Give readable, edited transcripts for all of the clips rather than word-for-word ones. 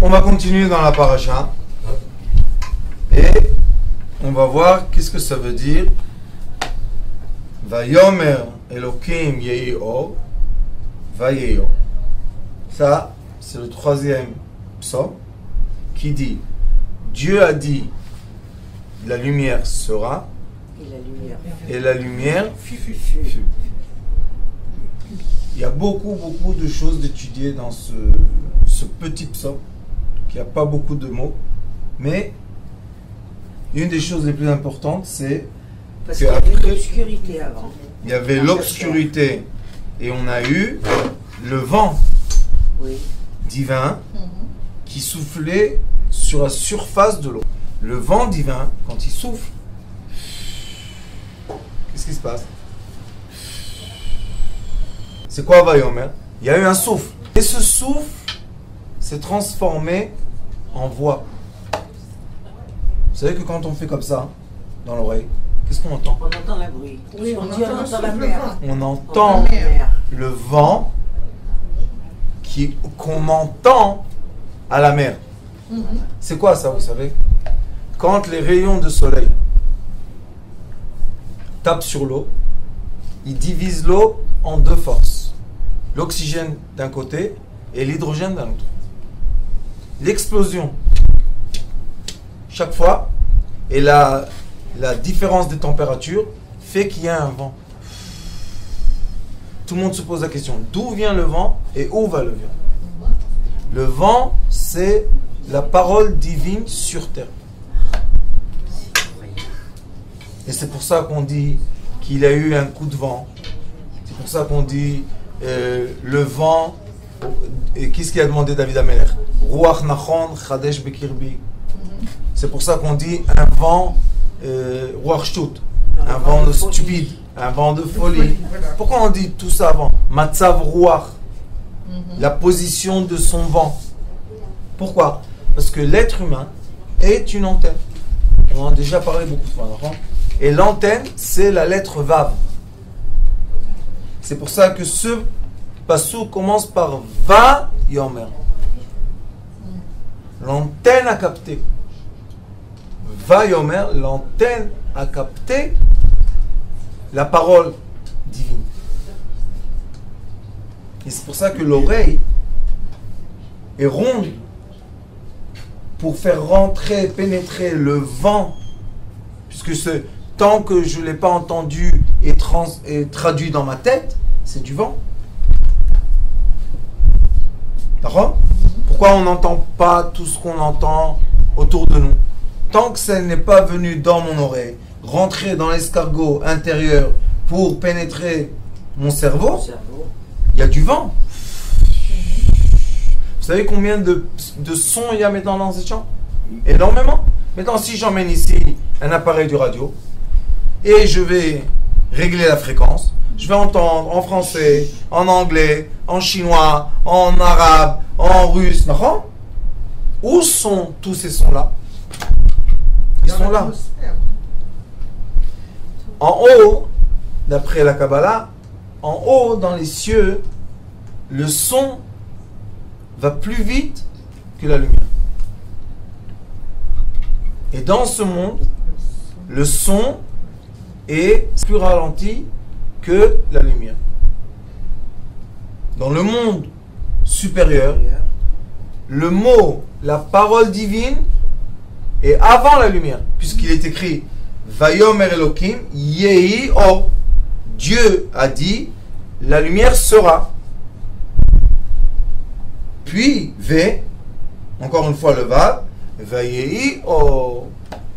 on va continuer dans la paracha et on va voir qu'est-ce que ça veut dire. Vayomer Elokim Yehi Or, Vayehi Or. Ça, c'est le troisième psaume qui dit Dieu a dit la lumière sera et la lumière fut. Il y a beaucoup de choses d'étudier dans ce petit psaume qui n'a pas beaucoup de mots, mais une des choses les plus importantes, c'est parce qu'il y avait l'obscurité avant. Il y avait l'obscurité et on a eu le vent divin qui soufflait sur la surface de l'eau. Le vent divin, quand il souffle, qu'est-ce qui se passe? C'est quoi Vayomer? Il y a eu un souffle. Et ce souffle s'est transformé en voix. Vous savez que quand on fait comme ça, dans l'oreille, qu'est-ce qu'on entend? On entend le bruit. Oui, on entend la mer. On entend le vent qu'on entend à la mer. C'est quoi ça, vous savez? Quand les rayons de soleil tapent sur l'eau, ils divisent l'eau en deux forces. L'oxygène d'un côté et l'hydrogène d'un autre. L'explosion, chaque fois, et la différence des températures fait qu'il y a un vent. Tout le monde se pose la question, d'où vient le vent et où va le vent? Le vent, c'est la parole divine sur terre. Et c'est pour ça qu'on dit qu'il a eu un coup de vent. C'est pour ça qu'on dit le vent. Et qu'est-ce qu'il a demandé David Amelech? Ruach nachon chadesh bekirbi. C'est pour ça qu'on dit un vent ruach shtut, un vent stupide, un vent de folie. Pourquoi on dit tout ça avant? Matzav ruach, la position de son vent. Pourquoi? Parce que l'être humain est une antenne. On en a déjà parlé beaucoup de fois. Et l'antenne, c'est la lettre Vav. C'est pour ça que ce passou commence par Va Yomer. L'antenne a capté. Va Yomer, l'antenne a capté la parole divine. Et c'est pour ça que l'oreille est ronde pour faire rentrer, pénétrer le vent, puisque tant que je ne l'ai pas entendu et traduit dans ma tête, c'est du vent. D'accord? Pourquoi on n'entend pas tout ce qu'on entend autour de nous? Tant que ça n'est pas venu dans mon oreille, rentrer dans l'escargot intérieur pour pénétrer mon cerveau, il y a du vent. Vous savez combien de sons il y a maintenant dans ces champs? Énormément. Maintenant, si j'emmène ici un appareil de radio et je vais régler la fréquence, je vais entendre en français, en anglais, en chinois, en arabe, en russe. Non? Où sont tous ces sons-là? Ils sont là. En haut, d'après la Kabbalah, en haut dans les cieux, le son va plus vite que la lumière. Et dans ce monde, le son est plus ralenti que la lumière. Dans le monde supérieur, le mot, la parole divine est avant la lumière, puisqu'il est écrit Vayomer Elokim Yehi Or. Dieu a dit, la lumière sera. Puis, encore une fois le Va, Vayehi Or.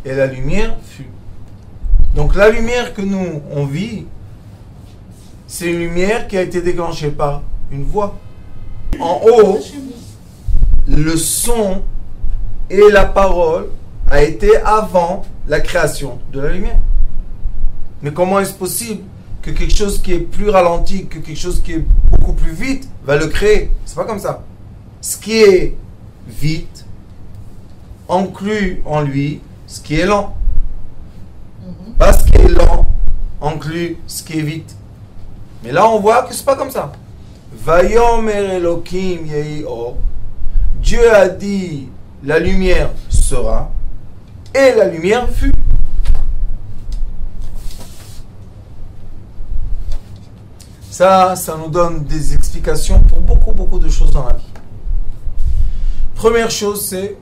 Et la lumière fut. Donc la lumière que nous, on vit, c'est une lumière qui a été déclenchée par une voix. En haut, le son et la parole a été avant la création de la lumière. Mais comment est-ce possible que quelque chose qui est plus ralenti, que quelque chose qui est beaucoup plus vite, va le créer? C'est pas comme ça. Ce qui est vite inclut en lui ce qui est lent. Pas ce qui est lent inclut ce qui est vite. Mais là, on voit que c'est pas comme ça. Vayomer Elokim Yehi Or. Dieu a dit, la lumière sera, et la lumière fut. Ça nous donne des explications pour beaucoup de choses dans la vie. Première chose, c'est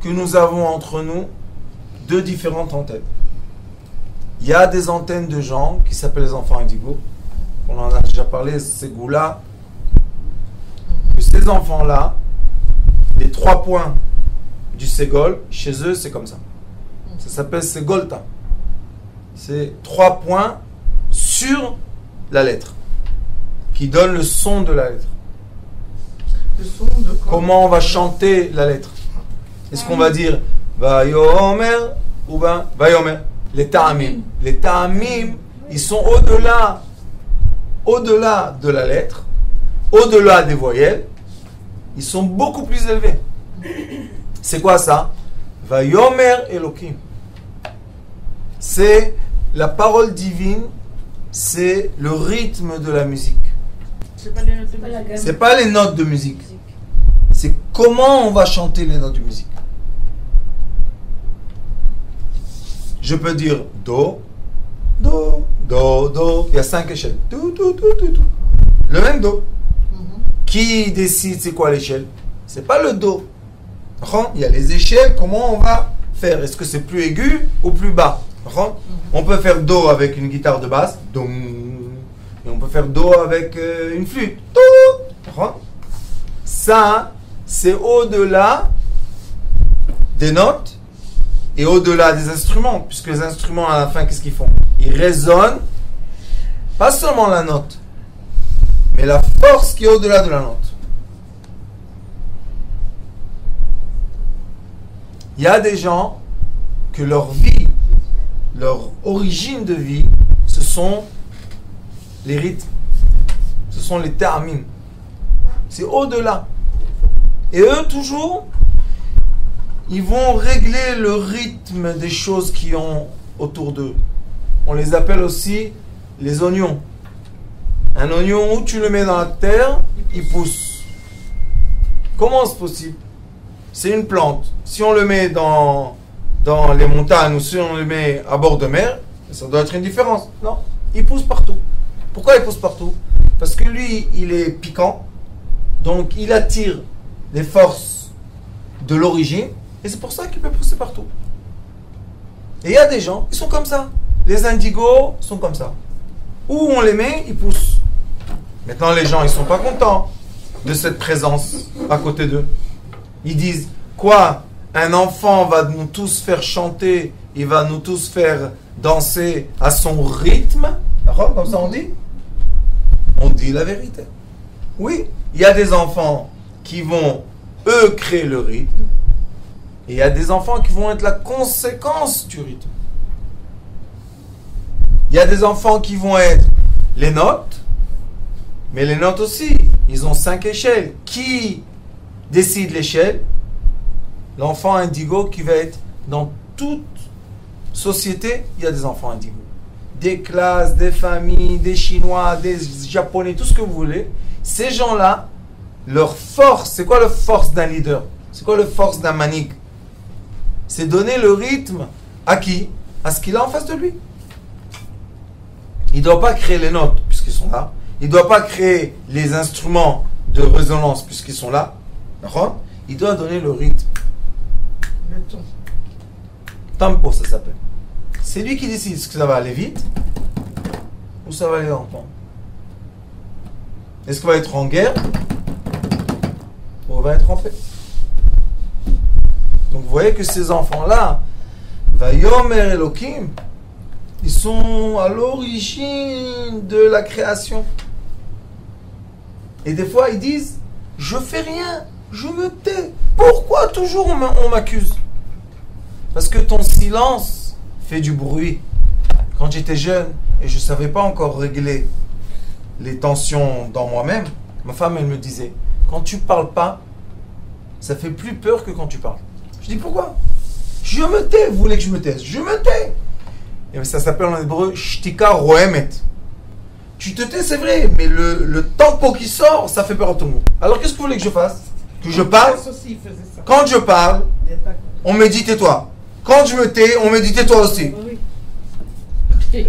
que nous avons entre nous deux différentes antennes. Il y a des antennes de gens qui s'appellent les enfants indigos. On en a déjà parlé, ces goûts-là. Que ces enfants-là, les 3 points du ségol, chez eux, c'est comme ça. Ça s'appelle ségolta. C'est 3 points sur la lettre, qui donne le son de la lettre. Le son de quoi? Comment on va chanter la lettre? Est-ce qu'on va dire Vayomer ou ben Vayomer? Les ta'amim. Les ta'amim, ils sont au-delà de la lettre, au-delà des voyelles, ils sont beaucoup plus élevés. C'est quoi ça? Vayomer Elohim. C'est la parole divine, c'est le rythme de la musique. C'est pas les notes de musique. C'est pas les notes de musique. C'est comment on va chanter les notes de musique. Je peux dire Do, Do, Do, Do. Il y a 5 échelles. Do, do, do, do, do. Le même Do. Qui décide c'est quoi l'échelle? C'est pas le Do. Il y a les échelles, comment on va faire? Est-ce que c'est plus aigu ou plus bas? On peut faire Do avec une guitare de basse. Do. Et on peut faire Do avec une flûte. Do. Ça, c'est au-delà des notes et au-delà des instruments, puisque les instruments à la fin, qu'est-ce qu'ils font? Ils résonnent, pas seulement la note, mais la force qui est au-delà de la note. Il y a des gens que leur vie, leur origine de vie, ce sont les rythmes, ce sont les ta'amim. C'est au-delà. Et eux, toujours, ils vont régler le rythme des choses qui ont autour d'eux. On les appelle aussi les oignons. Un oignon, où tu le mets dans la terre, il pousse. Comment c'est possible? C'est une plante. Si on le met dans les montagnes ou si on le met à bord de mer, ça doit être une différence. Non, il pousse partout. Pourquoi il pousse partout? Parce que lui, il est piquant. Donc, il attire les forces de l'origine. Et c'est pour ça qu'il peut pousser partout. Et il y a des gens, ils sont comme ça. Les indigos sont comme ça. Où on les met, ils poussent. Maintenant, les gens, ils ne sont pas contents de cette présence à côté d'eux. Ils disent, quoi? Un enfant va nous tous faire chanter, il va nous tous faire danser à son rythme. Comme ça on dit? On dit la vérité. Oui, il y a des enfants qui vont, eux, créer le rythme. Et il y a des enfants qui vont être la conséquence du rythme. Il y a des enfants qui vont être les notes, mais les notes aussi, ils ont 5 échelles. Qui décide l'échelle? L'enfant indigo qui va être dans toute société, il y a des enfants indigos. Des classes, des familles, des Chinois, des Japonais, tout ce que vous voulez. Ces gens-là, leur force, c'est quoi la force d'un leader? C'est quoi la force d'un manik? C'est donner le rythme à qui? À ce qu'il a en face de lui. Il ne doit pas créer les notes puisqu'ils sont là. Il ne doit pas créer les instruments de résonance puisqu'ils sont là. D'accord? Il doit donner le rythme. Le ton. Tempo, ça s'appelle. C'est lui qui décide est-ce que ça va aller vite ou ça va aller lentement. Est-ce qu'on va être en guerre ou on va être en paix? Donc vous voyez que ces enfants-là, Vayomer Elohim, ils sont à l'origine de la création. Et des fois ils disent, je fais rien, je me tais. Pourquoi toujours on m'accuse? Parce que ton silence fait du bruit. Quand j'étais jeune et je ne savais pas encore régler les tensions dans moi-même, ma femme elle me disait, quand tu parles pas, ça fait plus peur que quand tu parles. Je dis pourquoi? Je me tais, vous voulez que je me taise? Je me tais. Et ça s'appelle en hébreu shtika roemet. Tu te tais, c'est vrai, mais le tempo qui sort, ça fait peur à tout le monde. Alors qu'est-ce que vous voulez que je fasse? que je parle. Aussi, il faisait ça. Quand je parle, Il est pas content. on me dit tais-toi. Quand je me tais, on me dit tais-toi aussi. Oui. Oui.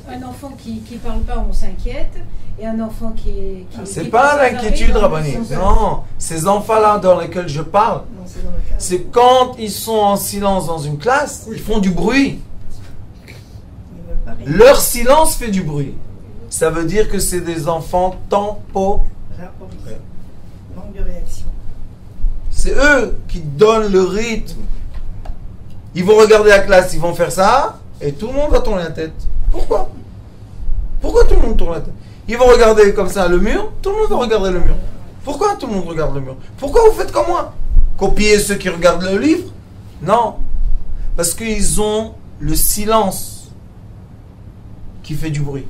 Un enfant qui ne parle pas, on s'inquiète. Et un enfant qui C'est qui pas passe à l'inquiétude, l'arrêt, Rabbani. on s'en Non, ces enfants-là dans lesquels je parle, Non, c'est dans le cadre. c'est quand ils sont en silence dans une classe, ils font du bruit. Ils veulent pas rire. Leur silence fait du bruit. Ça veut dire que c'est des enfants tempo. Rapporter. Manque de réaction. C'est eux qui donnent le rythme. Ils vont regarder la classe, ils vont faire ça, et tout le monde va tourner la tête. Pourquoi? Pourquoi tout le monde tourne la tête? Ils vont regarder comme ça le mur, tout le monde va regarder le mur. Pourquoi tout le monde regarde le mur? Pourquoi vous faites comme moi? Copier ceux qui regardent le livre? Non. Parce qu'ils ont le silence qui fait du bruit.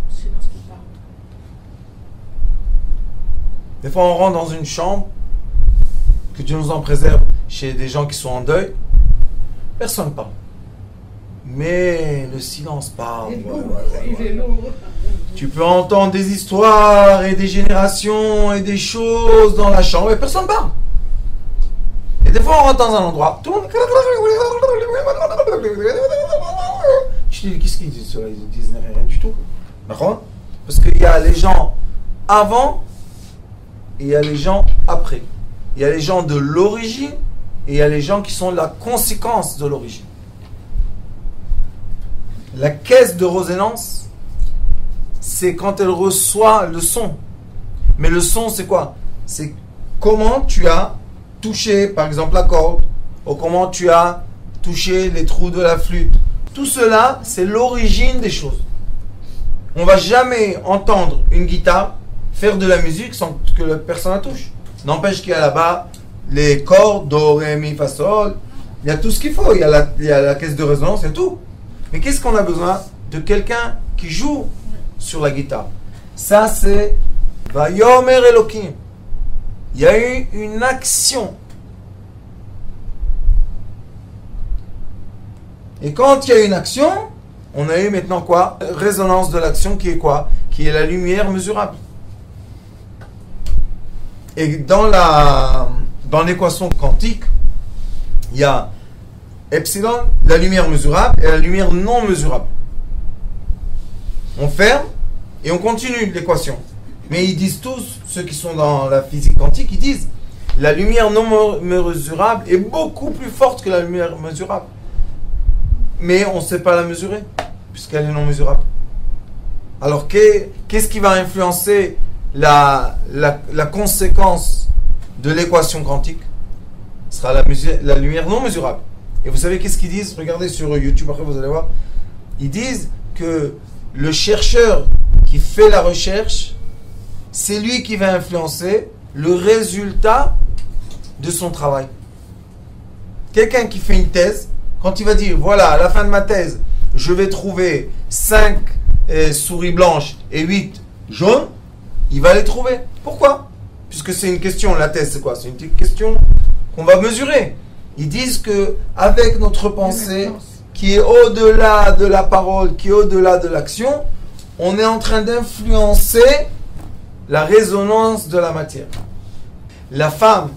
Silence qui parle. Des fois, on rentre dans une chambre, que Dieu nous en préserve, chez des gens qui sont en deuil. Personne ne parle. Mais le silence parle. Il est lourd. Ouais. Il est lourd. Tu peux entendre des histoires et des générations et des choses dans la chambre et personne ne parle. Et des fois, on rentre dans un endroit, tout le monde... Je dis, qu'est-ce qu'ils disent cela? Ils disent rien du tout. D'accord? Parce qu'il y a les gens avant et il y a les gens après. Il y a les gens de l'origine et il y a les gens qui sont la conséquence de l'origine. La caisse de résonance, c'est quand elle reçoit le son. Mais le son, c'est quoi? C'est comment tu as touché, par exemple, la corde, ou comment tu as touché les trous de la flûte. Tout cela, c'est l'origine des choses. On ne va jamais entendre une guitare faire de la musique sans que la personne la touche. N'empêche qu'il y a là-bas les cordes, do, ré, mi, fa, sol. Il y a tout ce qu'il faut. Il y a la caisse de résonance, il y a tout. Mais qu'est-ce qu'on a besoin? De quelqu'un qui joue sur la guitare. Ça, c'est Vayomer Elokim. Il y a eu une action. Et quand il y a une action, on a eu maintenant quoi? Résonance de l'action qui est quoi? Qui est la lumière mesurable. Et dans l'équation quantique, il y a epsilon, la lumière mesurable, et la lumière non mesurable. On ferme et on continue l'équation. Mais ils disent tous, ceux qui sont dans la physique quantique, ils disent la lumière non mesurable est beaucoup plus forte que la lumière mesurable. Mais on ne sait pas la mesurer, puisqu'elle est non mesurable. Alors qu'est-ce qui va influencer la conséquence de l'équation quantique? Ce sera la lumière non mesurable. Et vous savez qu'est-ce qu'ils disent? Regardez sur YouTube, après vous allez voir. Ils disent que le chercheur qui fait la recherche, c'est lui qui va influencer le résultat de son travail. Quelqu'un qui fait une thèse, quand il va dire, voilà, à la fin de ma thèse, je vais trouver 5 souris blanches et 8 jaunes, il va les trouver. Pourquoi? Puisque c'est une question, la thèse c'est quoi? C'est une petite question qu'on va mesurer. Ils disent que avec notre pensée, qui est au-delà de la parole, qui est au-delà de l'action, on est en train d'influencer la résonance de la matière. La femme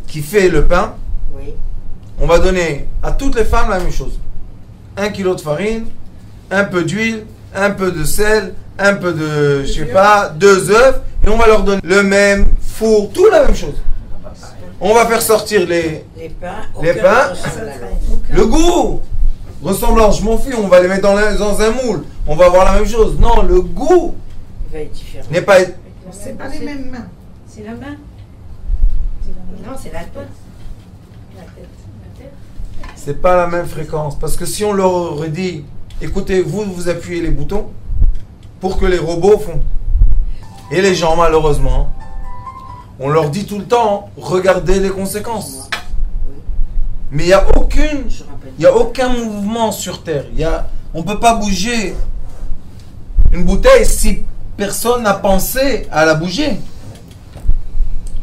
qui fait le pain, Oui. on va donner à toutes les femmes la même chose. 1 kilo de farine, un peu d'huile, un peu de sel, un peu de, je sais pas, 2 œufs, et on va leur donner le même four, tout la même chose. On va faire sortir les pains. Les pains. Le goût, ressemblance, je m'en fous, on va les mettre dans un moule, on va avoir la même chose. Non, le goût Il va être différent. n'est pas... C'est pas les mêmes mains. C'est la main. Non, c'est la tête. La tête. La tête. C'est pas la même fréquence. Parce que si on leur aurait dit, écoutez, vous appuyez les boutons pour que les robots font. Et les gens, malheureusement, on leur dit tout le temps, regardez les conséquences. Mais il n'y a aucun mouvement sur Terre. On ne peut pas bouger une bouteille si personne n'a pensé à la bouger.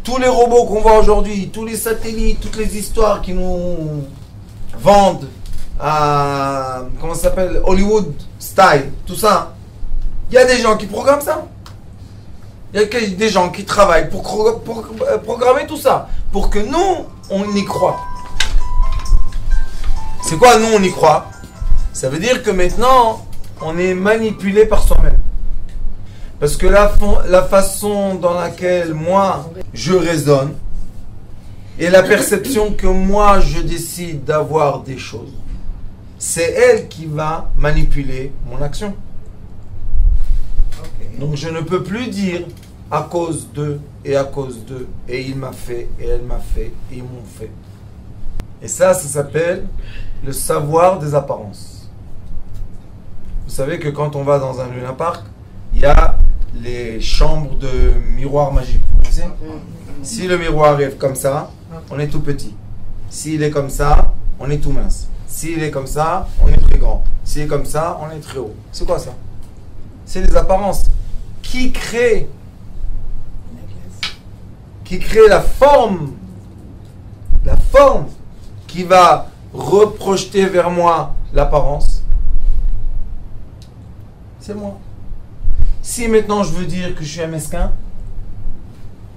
Tous les robots qu'on voit aujourd'hui, tous les satellites, toutes les histoires qui nous vendent à, comment ça s'appelle, Hollywood style, tout ça. Il y a des gens qui programment ça. Il y a des gens qui travaillent pour programmer tout ça, pour que nous, on y croit. C'est quoi, nous, on y croit? Ça veut dire que maintenant, on est manipulé par soi-même. Parce que la façon dans laquelle moi, je raisonne, et la perception que moi, je décide d'avoir des choses, c'est elle qui va manipuler mon action. Donc je ne peux plus dire à cause de, et il m'a fait, et elle m'a fait, et ils m'ont fait. Et ça s'appelle le savoir des apparences. Vous savez que quand on va dans un Luna Park, il y a les chambres de miroirs magiques. Vous savez? Si le miroir est comme ça, on est tout petit. S'il est comme ça, on est tout mince. S'il est comme ça, on est très grand. S'il est comme ça, on est très haut. C'est quoi ça? C'est les apparences. Qui crée la forme qui va reprojeter vers moi l'apparence, c'est moi. Si maintenant je veux dire que je suis un mesquin,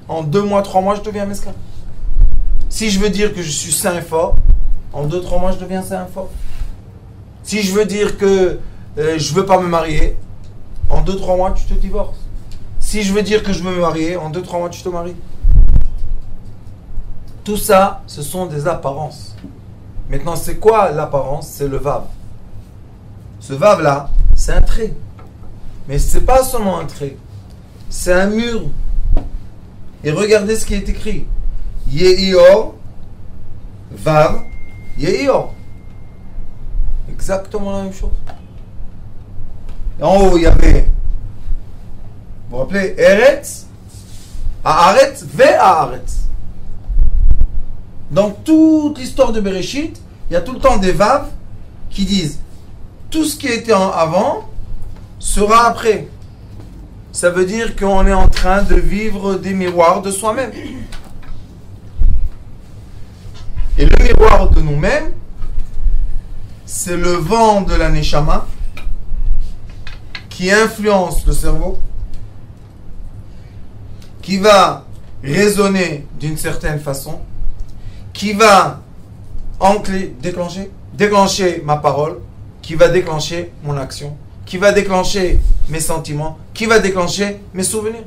en 2 mois, 3 mois, je deviens mesquin. Si je veux dire que je suis sain et fort, en 2, 3 mois, je deviens sain et fort. Si je veux dire que je veux pas me marier, en 2, 3 mois, tu te divorces. Si je veux dire que je veux me marier, en 2, 3 mois, tu te maries. Tout ça, ce sont des apparences. Maintenant, c'est quoi l'apparence? C'est le vav. Ce vav-là, c'est un trait. Mais ce n'est pas seulement un trait. C'est un mur. Et regardez ce qui est écrit. Yehior, vav, Yehior. Exactement la même chose. Et en haut, il y avait, vous vous rappelez, Eretz, Haaretz, Ve'Haaretz. Dans toute l'histoire de Bereshit, il y a tout le temps des vav qui disent tout ce qui était avant sera après. Ça veut dire qu'on est en train de vivre des miroirs de soi-même. Et le miroir de nous-mêmes, c'est le vent de la Neshama qui influence le cerveau, qui va résonner d'une certaine façon, qui va déclencher ma parole, qui va déclencher mon action, qui va déclencher mes sentiments, qui va déclencher mes souvenirs.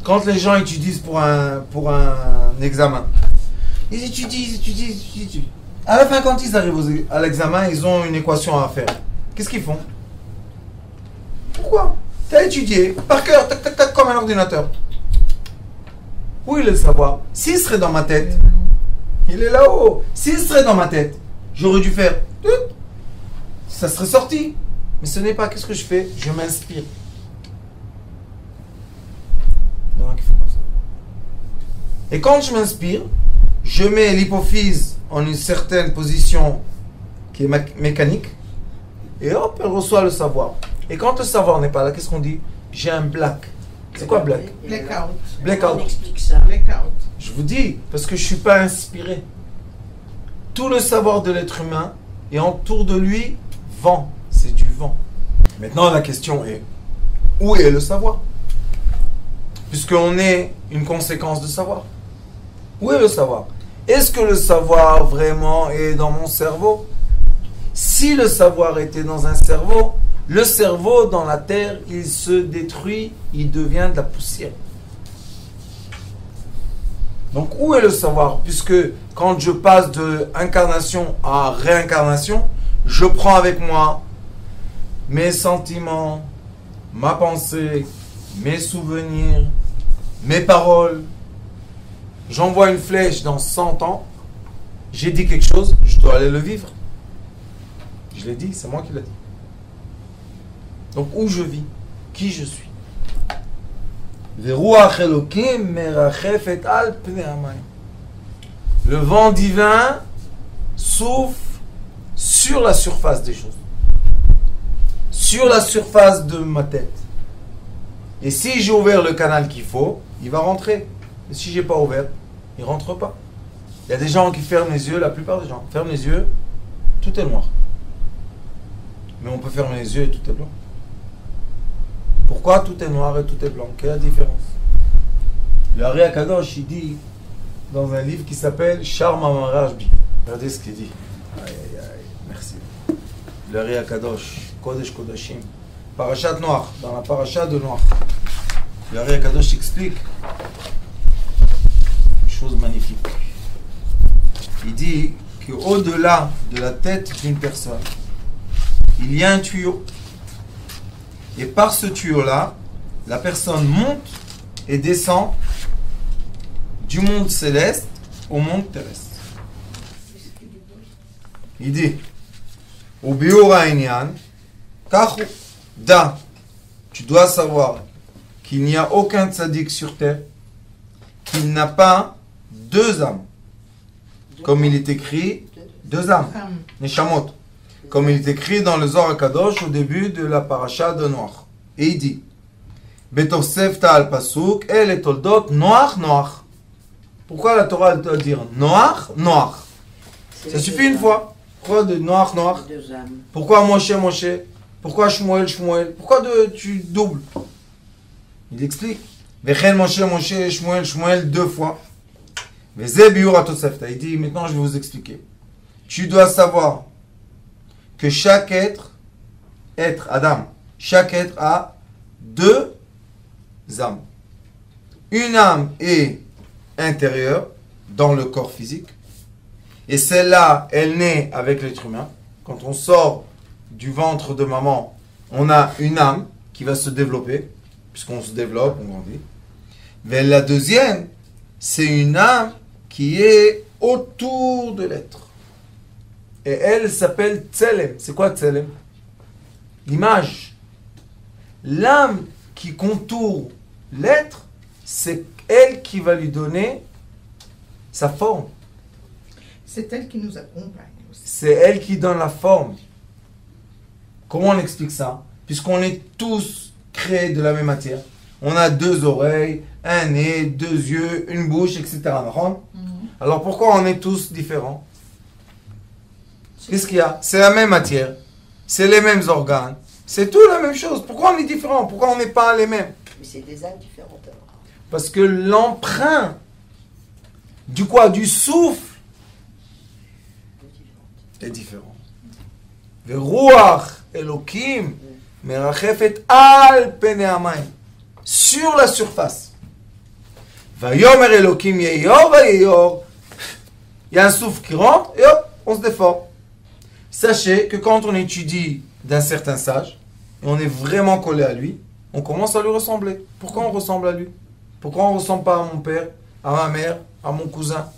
Quand les gens étudient pour un examen, ils étudient. À la fin, quand ils arrivent à l'examen, ils ont une équation à faire. Qu'est-ce qu'ils font? Pourquoi? Tu as étudié par cœur, tac, tac, tac, comme un ordinateur. Où est le savoir? S'il serait dans ma tête, il est là-haut. S'il serait dans ma tête, j'aurais dû faire, ça serait sorti. Mais ce n'est pas. Qu'est-ce que je fais? Je m'inspire. Et quand je m'inspire, je mets l'hypophyse en une certaine position qui est mécanique, et hop, elle reçoit le savoir. Et quand le savoir n'est pas là, qu'est-ce qu'on dit? J'ai un black. C'est quoi black? Blackout. On explique ça. Blackout. Je vous dis, parce que je ne suis pas inspiré. Tout le savoir de l'être humain est autour de lui vent. C'est du vent. Maintenant, la question est, où est le savoir? Puisqu'on est une conséquence de savoir. Où est le savoir? Est-ce que le savoir vraiment est dans mon cerveau? Si le savoir était dans un cerveau, le cerveau dans la terre, il se détruit, il devient de la poussière. Donc où est le savoir? Puisque quand je passe de incarnation à réincarnation, je prends avec moi mes sentiments, ma pensée, mes souvenirs, mes paroles. J'envoie une flèche dans 100 ans, j'ai dit quelque chose, je dois aller le vivre. Je l'ai dit, c'est moi qui l'ai dit. Donc où je vis, qui je suis. Le vent divin souffle sur la surface des choses, sur la surface de ma tête. Et si j'ai ouvert le canal qu'il faut, il va rentrer. Et si j'ai pas ouvert, il rentre pas. Il y a des gens qui ferment les yeux, la plupart des gens ferment les yeux, tout est noir. Mais on peut fermer les yeux et tout est blanc. Pourquoi tout est noir et tout est blanc? Quelle est la différence? Le Ari Akadosh, il dit dans un livre qui s'appelle Sharma Marashbi. Regardez ce qu'il dit. Aïe, aïe, aïe, merci. Le Ari Akadosh, Kodesh Kodashim. Parashat Noir, dans la parasha de Noir. Le Ari Akadosh explique une chose magnifique. Il dit qu'au-delà de la tête d'une personne, il y a un tuyau. Et par ce tuyau-là, la personne monte et descend du monde céleste au monde terrestre. Il dit au biura inyan, kachu da, tu dois savoir qu'il n'y a aucun tzaddik sur terre qui n'a pas deux âmes. Comme il est écrit, deux âmes, neshamot. Comme il est écrit dans le Zohar HaKadosh au début de la paracha de Noach. Et il dit, Betosefta al pasuk, el et toldot, Noach, Noach. Pourquoi la Torah doit dire Noach, Noach? Ça suffit une fois. Pourquoi de Noach, Noach? Pourquoi Moshe, Moshe? Pourquoi Shmuel, Shmuel? Pourquoi tu doubles? Il explique. Vechen Moshe, Moshe, Shmuel, Shmuel, deux fois. Veze biur atosefta. Il dit, maintenant je vais vous expliquer. Tu dois savoir que chaque être, Adam, chaque être a deux âmes. Une âme est intérieure, dans le corps physique, et celle-là, elle naît avec l'être humain. Quand on sort du ventre de maman, on a une âme qui va se développer, puisqu'on se développe, on grandit. Mais la deuxième, c'est une âme qui est autour de l'être. Et elle s'appelle Tselem. C'est quoi Tselem? L'image. L'âme qui contourne l'être, c'est elle qui va lui donner sa forme. C'est elle qui nous accompagne aussi. C'est elle qui donne la forme. Comment on explique ça? Puisqu'on est tous créés de la même matière. On a deux oreilles, un nez, deux yeux, une bouche, etc. Alors pourquoi on est tous différents? Qu'est-ce qu'il y a? C'est la même matière, c'est les mêmes organes, c'est tout la même chose. Pourquoi on est différents? Pourquoi on n'est pas les mêmes? Mais c'est des âmes différentes alors. Parce que l'emprunt du quoi? Du souffle est différent. Veruach Elokim merachefet al pene hamayim, sur la surface. Vayomer Elokim yeyor vayeyor. Il y a un souffle qui rentre et hop, on se déforme. Sachez que quand on étudie d'un certain sage, et on est vraiment collé à lui, on commence à lui ressembler. Pourquoi on ressemble à lui? Pourquoi on ne ressemble pas à mon père, à ma mère, à mon cousin?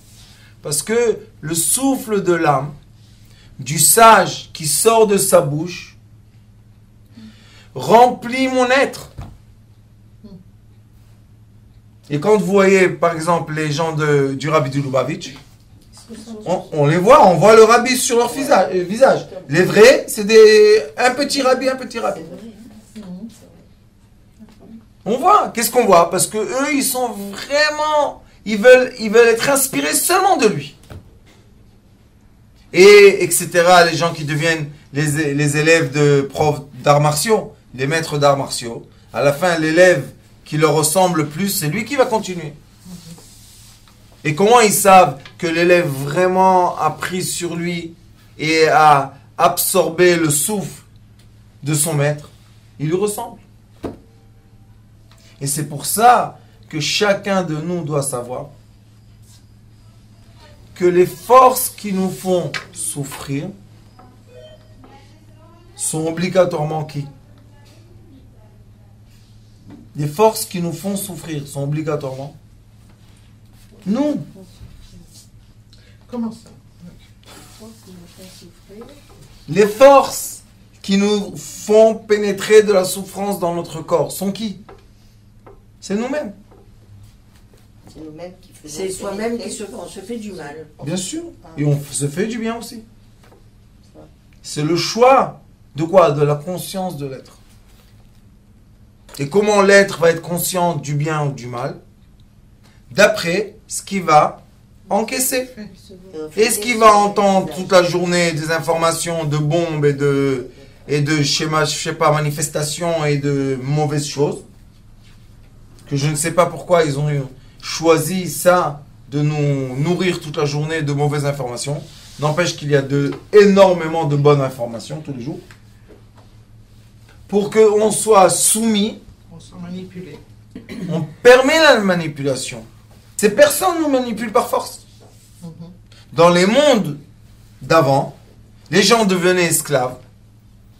Parce que le souffle de l'âme, du sage qui sort de sa bouche, remplit mon être. Et quand vous voyez, par exemple, les gens du Rabbi de Lubavitch, on les voit, on voit le rabbi sur leur visage. Les vrais, c'est un petit rabbi. On voit. Qu'est-ce qu'on voit? Parce que eux, ils sont vraiment, ils veulent être inspirés seulement de lui. Et etc. Les gens qui deviennent les élèves de profs d'arts martiaux, les maîtres d'arts martiaux. À la fin, l'élève qui leur ressemble le plus, c'est lui qui va continuer. Et comment ils savent que l'élève vraiment a pris sur lui et a absorbé le souffle de son maître? Il lui ressemble. Et c'est pour ça que chacun de nous doit savoir que les forces qui nous font souffrir sont obligatoirement qui? Les forces qui nous font souffrir sont obligatoirement nous. Comment ça? Les forces qui nous font pénétrer de la souffrance dans notre corps sont qui? C'est nous-mêmes. C'est nous-mêmes qui faisons. C'est soi-même qui se fait du mal. Bien sûr. Et on se fait du bien aussi. C'est le choix de quoi? De la conscience de l'être. Et comment l'être va être conscient du bien ou du mal? D'après ce qu'il va encaisser. Est-ce qu'il va entendre toute la journée des informations de bombes et de et de schéma, je sais pas, manifestations et de mauvaises choses. Que je ne sais pas pourquoi ils ont choisi ça, de nous nourrir toute la journée de mauvaises informations. N'empêche qu'il y a énormément de bonnes informations tous les jours. Pour qu'on soit soumis, On s'en manipulé. on permet la manipulation. Ces personnes nous manipulent par force. Dans les mondes d'avant, les gens devenaient esclaves.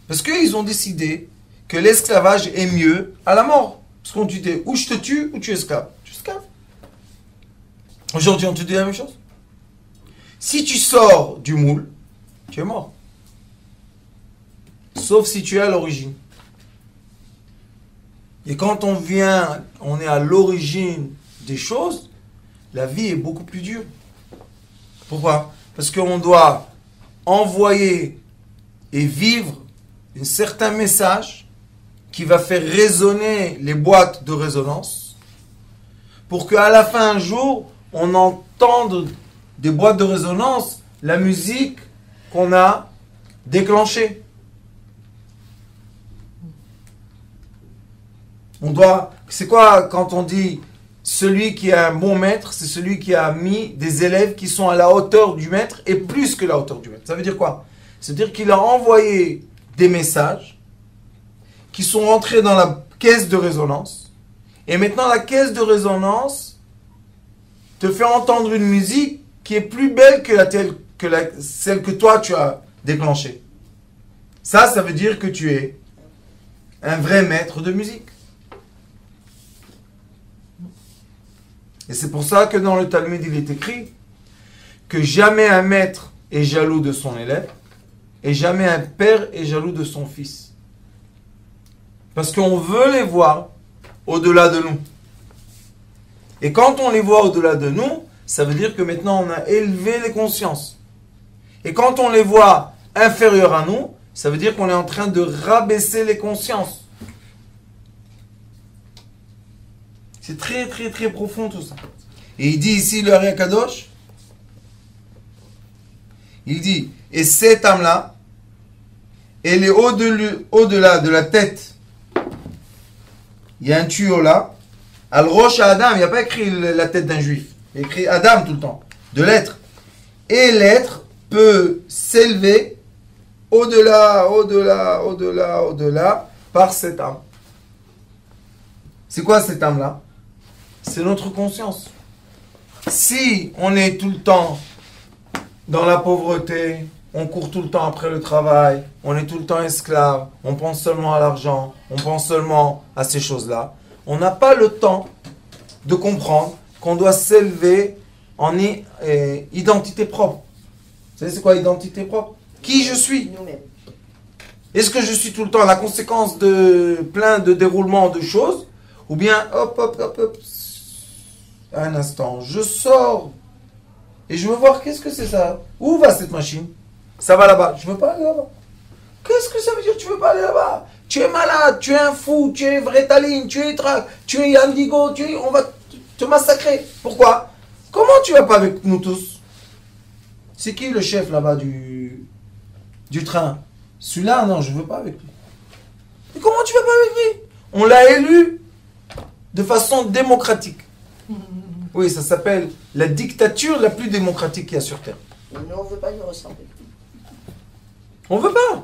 Parce qu'ils ont décidé que l'esclavage est mieux à la mort. Parce qu'on te dit, ou je te tue, ou tu es esclave. Tu es esclave. Aujourd'hui, on te dit la même chose. Si tu sors du moule, tu es mort. Sauf si tu es à l'origine. Et quand on est à l'origine des choses, la vie est beaucoup plus dure. Pourquoi? Parce qu'on doit envoyer et vivre un certain message qui va faire résonner les boîtes de résonance pour qu'à la fin un jour, on entende des boîtes de résonance la musique qu'on a déclenchée. C'est quoi quand on dit celui qui a un bon maître, c'est celui qui a mis des élèves qui sont à la hauteur du maître et plus que la hauteur du maître. Ça veut dire quoi? C'est-à-dire qu'il a envoyé des messages qui sont rentrés dans la caisse de résonance. Et maintenant, la caisse de résonance te fait entendre une musique qui est plus belle que celle que toi tu as déclenchée. Ça veut dire que tu es un vrai maître de musique. Et c'est pour ça que dans le Talmud, il est écrit que jamais un maître est jaloux de son élève et jamais un père est jaloux de son fils. Parce qu'on veut les voir au-delà de nous. Et quand on les voit au-delà de nous, ça veut dire que maintenant on a élevé les consciences. Et quand on les voit inférieurs à nous, ça veut dire qu'on est en train de rabaisser les consciences. C'est très très très profond tout ça. Et il dit ici le Ari Kadosh, il dit, et cette âme-là, elle est au-delà de la tête. Il y a un tuyau là. Al Rosh Adam, il n'y a pas écrit la tête d'un juif. Il y a écrit Adam tout le temps. De l'être. Et l'être peut s'élever au-delà par cette âme. C'est quoi cette âme-là? C'est notre conscience. Si on est tout le temps dans la pauvreté, on court tout le temps après le travail, on est tout le temps esclave, on pense seulement à l'argent, on pense seulement à ces choses-là, on n'a pas le temps de comprendre qu'on doit s'élever en identité propre. Vous savez c'est quoi identité propre? Qui je suis? Nous-mêmes. Est-ce que je suis tout le temps la conséquence de plein de déroulements de choses? Ou bien, hop, un instant, je sors et je veux voir qu'est-ce que c'est ça. Où va cette machine? Ça va là-bas. Je veux pas aller là-bas. Qu'est-ce que ça veut dire tu veux pas aller là-bas? Tu es malade, tu es un fou, tu es Vretaline, tu es Trac, tu es Indigo, on va te massacrer. Pourquoi? Comment tu vas pas avec nous tous? C'est qui le chef là-bas du train? Celui-là, non, je veux pas avec lui. Mais comment tu vas pas avec lui? On l'a élu de façon démocratique. Oui, ça s'appelle la dictature la plus démocratique qu'il y a sur Terre. Mais nous, on ne veut pas lui ressembler. On veut pas.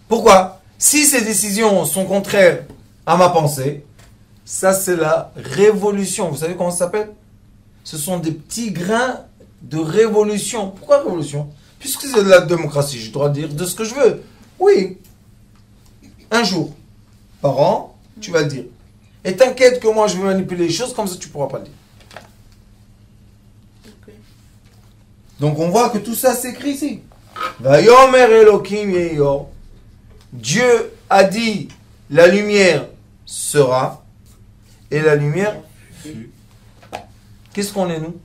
Pourquoi? Si ces décisions sont contraires à ma pensée, ça c'est la révolution. Vous savez comment ça s'appelle? Ce sont des petits grains de révolution. Pourquoi révolution? Puisque c'est de la démocratie, je dois dire de ce que je veux. Oui. Un jour, par an, tu vas le dire. Et t'inquiète que moi je vais manipuler les choses, comme ça tu ne pourras pas le dire. Okay. Donc on voit que tout ça s'écrit ici. Vayomer Elokim Yeyor. Dieu a dit la lumière sera et la lumière fut. Qu'est-ce qu'on est nous?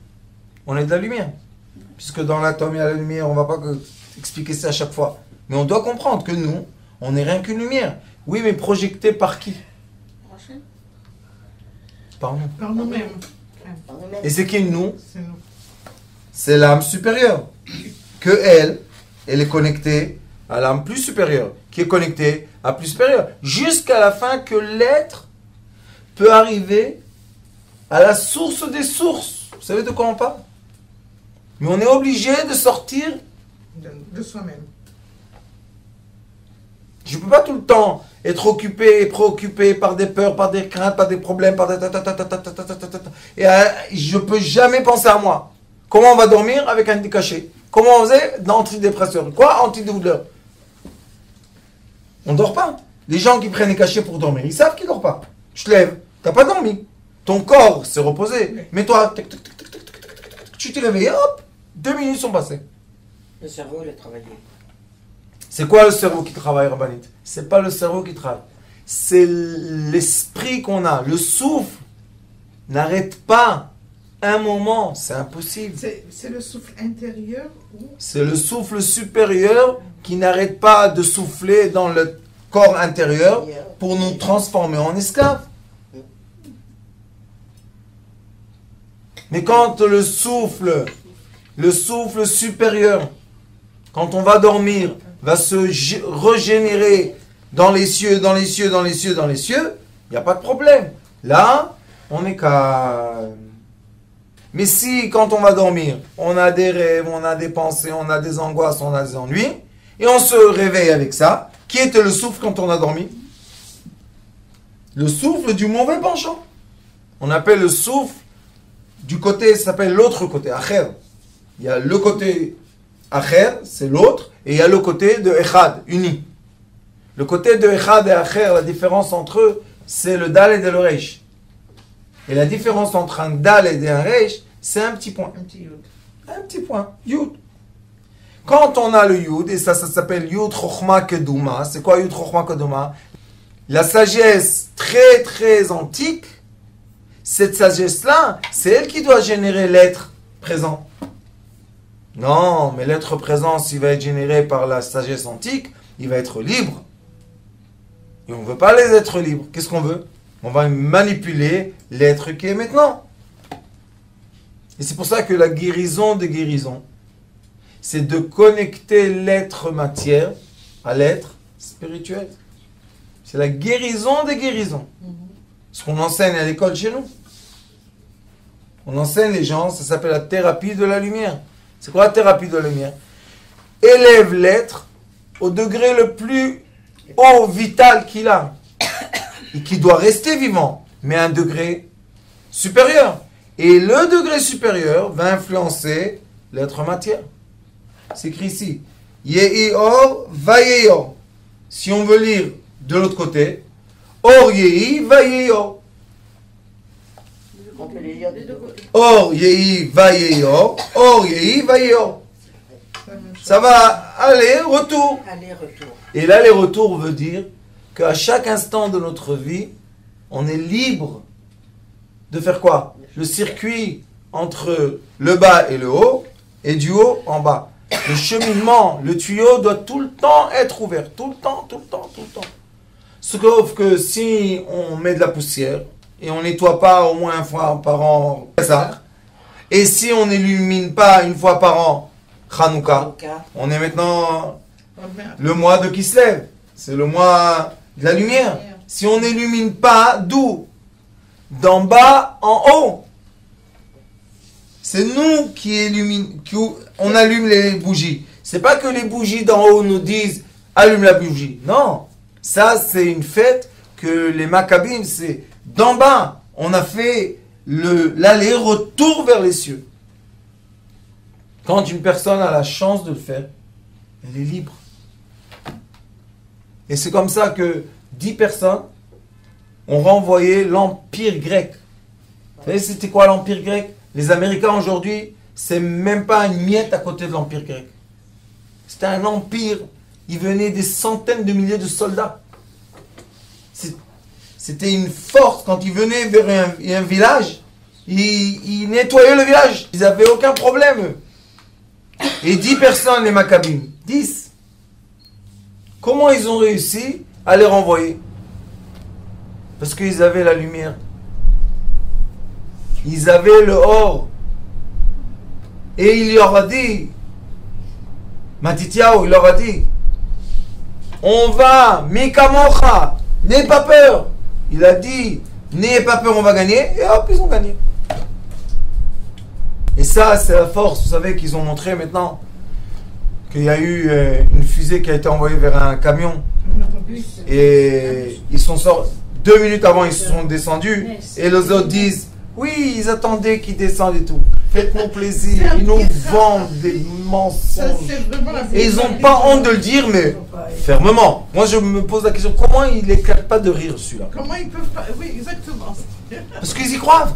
On est de la lumière. Puisque dans l'atome il y a la lumière, on ne va pas expliquer ça à chaque fois. Mais on doit comprendre que nous, on n'est rien qu'une lumière. Oui, mais projetée par qui? Par nous. Par nous-mêmes. Et c'est qui nous? C'est nous. C'est l'âme supérieure. Que elle est connectée à l'âme plus supérieure, qui est connectée à plus supérieure, jusqu'à la fin que l'être peut arriver à la source des sources. Vous savez de quoi on parle? Mais on est obligé de sortir de soi-même. Je ne peux pas tout le temps être occupé et préoccupé par des peurs, par des craintes, par des problèmes, par des... Et je ne peux jamais penser à moi. Comment on va dormir avec un cachet? Comment on faisait d'antidépresseur? Quoi? Antidouleur. On ne dort pas. Les gens qui prennent des cachets pour dormir, ils savent qu'ils ne dorment pas. Tu te lèves, tu n'as pas dormi. Ton corps s'est reposé. Mais toi, tu t'es réveillé, hop, 2 minutes sont passées. Le cerveau, il a travaillé. C'est quoi le cerveau qui travaille, Rabbanit? C'est pas le cerveau qui travaille. C'est l'esprit qu'on a. Le souffle n'arrête pas un moment. C'est impossible. C'est le souffle intérieur ou... C'est le souffle supérieur qui n'arrête pas de souffler dans le corps intérieur pour nous transformer en esclaves. Mais quand le souffle supérieur, quand on va dormir, va se régénérer dans les cieux, dans les cieux, dans les cieux, dans les cieux, il n'y a pas de problème. Là, on est calme. Mais si, quand on va dormir, on a des rêves, on a des pensées, on a des angoisses, on a des ennuis, et on se réveille avec ça, qui était le souffle quand on a dormi? Le souffle du mauvais penchant. On appelle le souffle du côté, ça s'appelle l'autre côté, Acher. Il y a le côté Acher, c'est l'autre, et il y a le côté de Echad, uni. Le côté de Echad et Acher, la différence entre eux, c'est le Dal et le Reish. Et la différence entre un Dal et un Reish, c'est un petit point. Un petit yud. Un petit point, Yud. Quand on a le Yud, et ça s'appelle Yud Chochma Keduma, c'est quoi Yud Chochma Keduma? La sagesse très très antique, cette sagesse-là, c'est elle qui doit générer l'être présent. Non, mais l'être présent, s'il va être généré par la sagesse antique, il va être libre. Et on ne veut pas les êtres libres. Qu'est-ce qu'on veut? On va manipuler l'être qui est maintenant. Et c'est pour ça que la guérison des guérisons, c'est de connecter l'être matière à l'être spirituel. C'est la guérison des guérisons. Ce qu'on enseigne à l'école chez nous. On enseigne les gens, ça s'appelle la thérapie de la lumière. C'est quoi la thérapie de la lumière? Élève l'être au degré le plus haut vital qu'il a. Et qui doit rester vivant, mais à un degré supérieur. Et le degré supérieur va influencer l'être matière. C'est écrit ici. Yehi or, vayehi or. Si on veut lire de l'autre côté, or yehi, vayehi or. On peut les lire des deux côtés. Or yehi, vayehi or. Or yehi, vayehi or. Ça va aller-retour. Aller-retour. Et l'aller-retour veut dire qu'à chaque instant de notre vie, on est libre de faire quoi? Le circuit entre le bas et le haut, et du haut en bas. Le cheminement, le tuyau doit tout le temps être ouvert. Tout le temps, tout le temps, tout le temps. Sauf que si on met de la poussière, et on nettoie pas au moins 1 fois par an, ça. Et si on n'illumine pas 1 fois par an, Hanouka, on est maintenant le mois de Kislev. C'est le mois de la lumière. Si on n'illumine pas, d'où? D'en bas en haut. C'est nous qui on allume les bougies. C'est pas que les bougies d'en haut nous disent allume la bougie. Non. Ça, c'est une fête que les Maccabim, c'est d'en bas. On a fait l'aller-retour vers les cieux. Quand une personne a la chance de le faire, elle est libre. Et c'est comme ça que 10 personnes ont renvoyé l'Empire grec. Vous savez c'était quoi l'Empire grec? Les Américains aujourd'hui, c'est même pas une miette à côté de l'Empire grec. C'était un empire. Il venait des centaines de milliers de soldats. C'était une force. Quand ils venaient vers un village, ils nettoyaient le village. Ils n'avaient aucun problème, eux. Et 10 personnes, les Maccabim. 10. Comment ils ont réussi à les renvoyer? Parce qu'ils avaient la lumière. Ils avaient le or. Et il leur a dit, Matityahu, il leur a dit, On va, Mikamocha, n'aie pas peur. Il a dit, n'ayez pas peur, on va gagner. Et hop, ils ont gagné. Et ça, c'est la force. Vous savez qu'ils ont montré maintenant qu'il y a eu une fusée qui a été envoyée vers un camion. Et ils sont sortis. 2 minutes avant, ils se sont descendus. Et les autres disent, oui, ils attendaient qu'ils descendent et tout. Faites-nous plaisir. Ils nous vendent des mensonges. Et ils n'ont pas honte de le dire, mais fermement. Moi, je me pose la question, comment ils n'éclatent pas de rire, celui-là? Comment ils peuvent pas... Oui, exactement. Parce qu'ils y croient.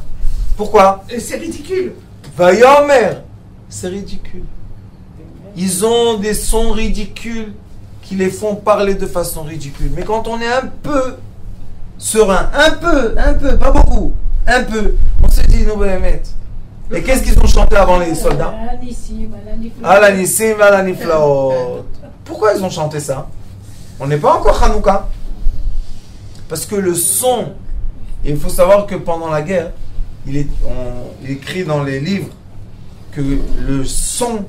Pourquoi? C'est ridicule. Vayomer, c'est ridicule. Ils ont des sons ridicules qui les font parler de façon ridicule. Mais quand on est un peu serein, un peu, pas beaucoup, un peu, on se dit, nous, mettre. Et qu'est-ce qu'ils ont chanté avant les soldats? Alanissim, Alaniflaot. Pourquoi ils ont chanté ça? On n'est pas encore Hanouka. Parce que le son, il faut savoir que pendant la guerre, il est écrit dans les livres que le son,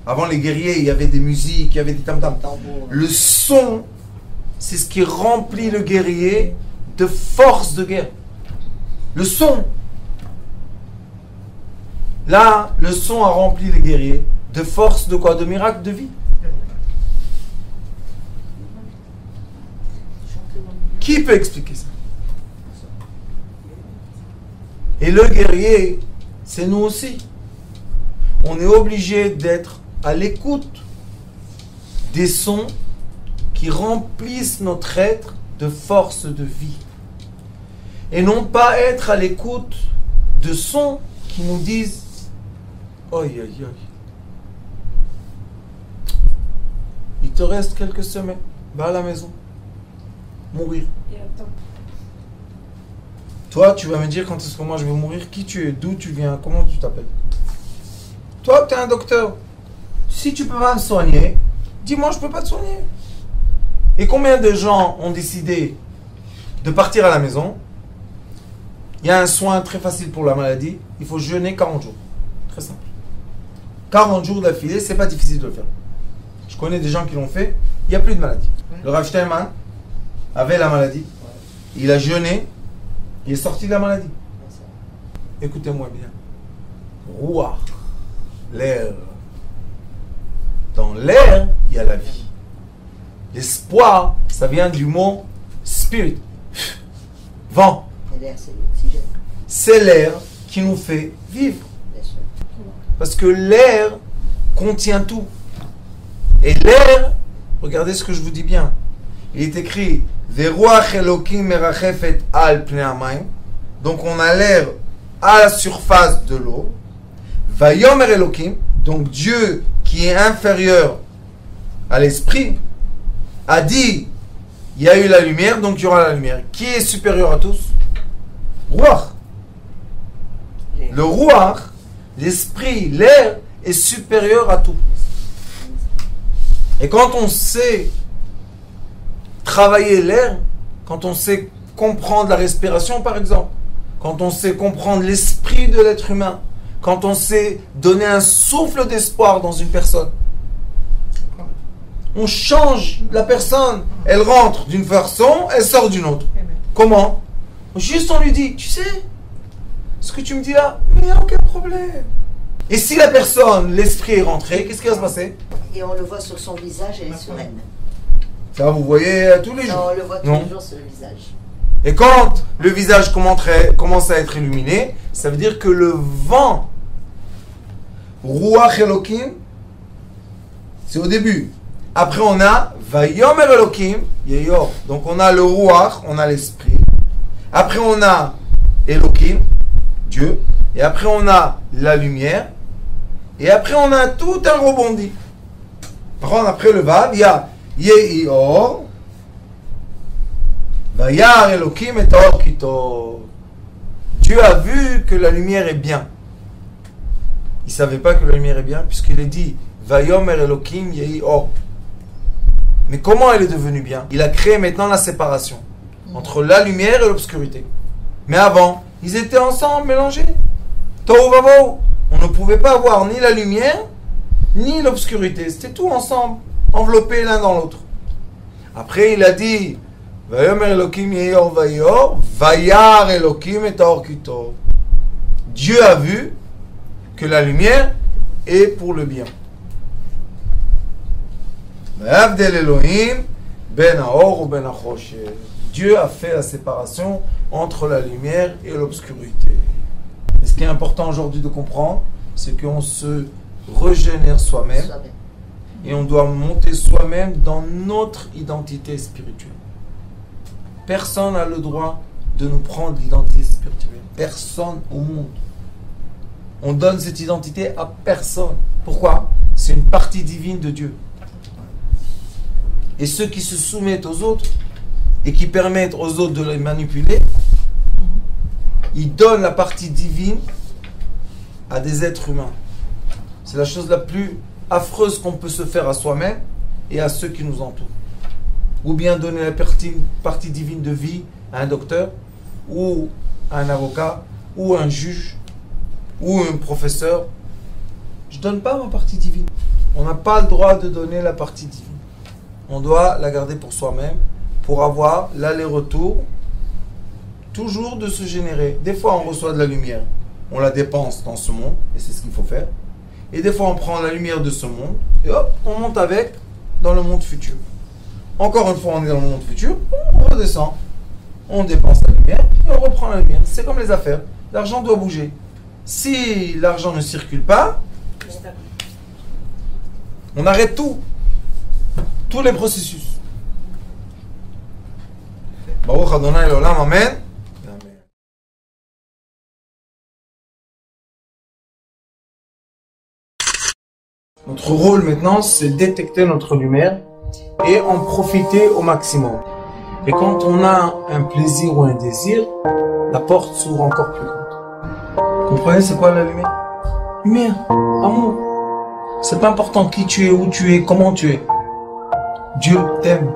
avant les guerriers, il y avait des musiques, il y avait des tam-tam. Le son, c'est ce qui remplit le guerrier de force de guerre. Le son. Là, le son a rempli les guerriers de force de quoi? De miracle de vie. Qui peut expliquer ça? Et le guerrier, c'est nous aussi. On est obligé d'être à l'écoute des sons qui remplissent notre être de force de vie. Et non pas être à l'écoute de sons qui nous disent oi, oi, oi. Il te reste quelques semaines. Va à la maison. Mourir. Toi, tu vas me dire quand est-ce que moi je vais mourir, qui tu es, d'où tu viens, comment tu t'appelles. Toi, tu es un docteur. Si tu peux pas me soigner, dis-moi, je peux pas te soigner. Et combien de gens ont décidé de partir à la maison? Il y a un soin très facile pour la maladie. Il faut jeûner 40 jours. Très simple. 40 jours d'affilée, c'est pas difficile de le faire. Je connais des gens qui l'ont fait. Il n'y a plus de maladie. Le Rav Steinman avait la maladie. Il a jeûné. Il est sorti de la maladie. Écoutez-moi bien. Ruach, l'air. Dans l'air, il y a la vie. L'espoir, ça vient du mot spirit. Vent. L'air, c'est l'oxygène. C'est l'air qui nous fait vivre. Parce que l'air contient tout. Et l'air, regardez ce que je vous dis bien. Il est écrit Veruach Elokim merachefet al pnei hamayim. Donc on a l'air à la surface de l'eau. Vayomer Elokim, donc Dieu qui est inférieur à l'esprit, a dit il y a eu la lumière, donc il y aura la lumière. Qui est supérieur à tous? Ruach. Le Ruach, l'esprit, l'air est supérieur à tout. Et quand on sait travailler l'air, quand on sait comprendre la respiration par exemple, quand on sait comprendre l'esprit de l'être humain, quand on sait donner un souffle d'espoir dans une personne, on change la personne. Elle rentre d'une façon, elle sort d'une autre. Comment? Juste on lui dit, tu sais, ce que tu me dis là, mais il n'y a aucun problème. Et si la personne, l'esprit est rentré, qu'est-ce qui va se passer? Et on le voit sur son visage, elle est sereine. Ça, vous voyez tous les jours. Non, on le voit tous les jours sur le visage. Et quand le visage commence à être illuminé, ça veut dire que le vent, Ruach Elokim, c'est au début. Après on a Vayomer Elokim, Yeyor. Donc on a le Ruach, on a l'esprit. Après on a Elokim, Dieu. Et après on a la lumière. Et après on a tout un rebondi. Par contre après le Vav, il y a Yeyor. Vayar Elokim et Or Kito. Dieu a vu que la lumière est bien. Il ne savait pas que la lumière est bien, puisqu'il est dit Vayomer Elokim Yehi Or. Mais comment elle est devenue bien? Il a créé maintenant la séparation entre la lumière et l'obscurité. Mais avant, ils étaient ensemble, mélangés. Tohu vavohu. On ne pouvait pas avoir ni la lumière, ni l'obscurité. C'était tout ensemble, enveloppé l'un dans l'autre. Après, il a dit, Vayomer Elokim Yeyor Vayor, Vayar Elokim et Taor Kitov. Dieu a vu que la lumière est pour le bien. Vayavdel Elohim Ben Haor ou Ben Hachoshet. Dieu a fait la séparation entre la lumière et l'obscurité. Et ce qui est important aujourd'hui de comprendre, c'est qu'on se régénère soi-même et on doit monter soi-même dans notre identité spirituelle. Personne n'a le droit de nous prendre l'identité spirituelle. Personne au monde. On donne cette identité à personne. Pourquoi? C'est une partie divine de Dieu. Et ceux qui se soumettent aux autres et qui permettent aux autres de les manipuler, ils donnent la partie divine à des êtres humains. C'est la chose la plus affreuse qu'on peut se faire à soi-même et à ceux qui nous entourent. Ou bien donner la partie divine de vie à un docteur, ou à un avocat, ou à un juge, ou un professeur. Je ne donne pas ma partie divine. On n'a pas le droit de donner la partie divine. On doit la garder pour soi-même, pour avoir l'aller-retour, toujours de se générer. Des fois, on reçoit de la lumière. On la dépense dans ce monde, et c'est ce qu'il faut faire. Et des fois, on prend la lumière de ce monde, et hop, on monte avec dans le monde futur. Encore une fois, on est dans le monde futur, on redescend, on dépense la lumière, et on reprend la lumière. C'est comme les affaires. L'argent doit bouger. Si l'argent ne circule pas, on arrête tout. Tous les processus. Baruch Adonai L'Olam, Amen. Notre rôle maintenant, c'est détecter notre lumière et en profiter au maximum. Et quand on a un plaisir ou un désir, la porte s'ouvre encore plus grande. Vous comprenez, c'est quoi la lumière? Lumière, amour. C'est pas important qui tu es, où tu es, comment tu es. Dieu t'aime.